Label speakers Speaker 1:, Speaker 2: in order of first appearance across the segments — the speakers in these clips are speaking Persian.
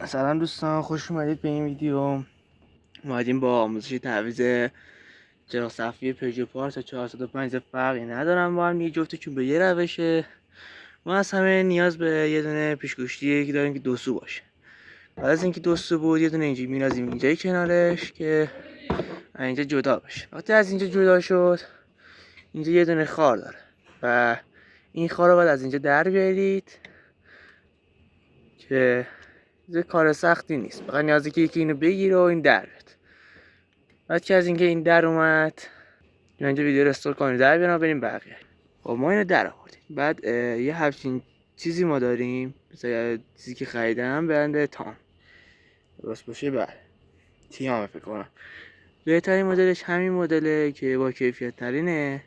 Speaker 1: سلام دوستان، خوش اومدید به این ویدیو. اومدیم با آموزش تعویض چراغ صفحی پژو پارس تا 405 فرقی ندارم با هم، یه جفتشون به یه روشه. ما از همه نیاز به یه دونه پیشگوشتی که داریم که دو سو باشه. بعد از اینکه دو سو بود، یه دونه اینجا می‌نازیم اینجای کنارش که اینجا جدا بشه. وقتی از اینجا جدا شد، اینجا یه دونه خار داره و این خار رو باید از اینجا در بیارید که کار سختی نیست. فقط نیازی که یکی اینو بگیره و این در بیاد. بعد که از اینکه این در اومد، اینجا ویدیو رو استور کنید در بیارم بریم بقیه. خب ما اینو در آوردیم. بعد یه همچین چیزی ما داریم، مثلا چیزی که خریدم برند تام، درست باشه؟ بله، تیام فکر کنم. بهترین مدلش همین مدله که با کیفیت ترینه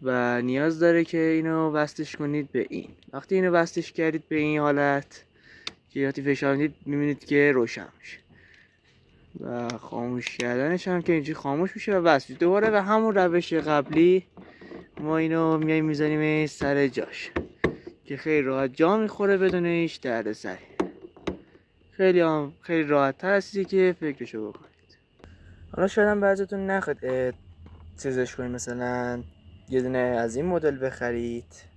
Speaker 1: و نیاز داره که اینو وصلش کنید به این. وقتی اینو وصلش کردید به این حالت که وقتی فشار میدید میبینید که روشن میشه و خاموش کردنش هم که اینجوری خاموش میشه و وصل دوباره به همون روش قبلی ما اینو میایم میذاریم سر جاش که خیلی راحت جا میخوره بدون هیچ دردسری. خیلی راحت تر از چیزی که فکرشو بکنید. حالا شاید هم بعضیتون نخواد چیزش کنید، مثلا یه دونه از این مدل بخرید.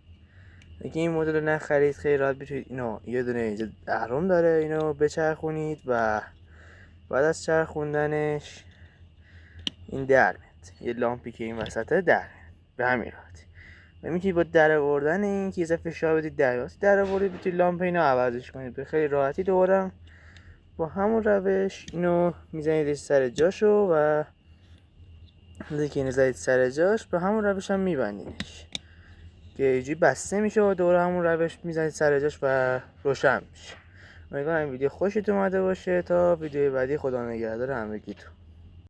Speaker 1: اگه این مدل رو نخرید خیلی راحت میتونید اینو یه دونه اینجا اهرم داره، اینو بچرخونید و بعد از چرخوندنش این در میاد، یه لامپی که این وسطه در به همین راحتی. و میتونید با در آوردن این که یه فشار بدید در آوردید میتونید لامپ اینو عوضش کنید به خیلی راحتی. دوباره با همون روش اینو میزنید سر جاشو و وقتی که اینو زدید سر جاش به همون روش هم میبندینش که اینجوری بسته میشه و دوباره همون روش میزنید سر جاش و روشن میشه. امیدوارم این ویدیو خوشتون اومده باشه. تا ویدیو بعدی، خدا نگهدار همگیتون.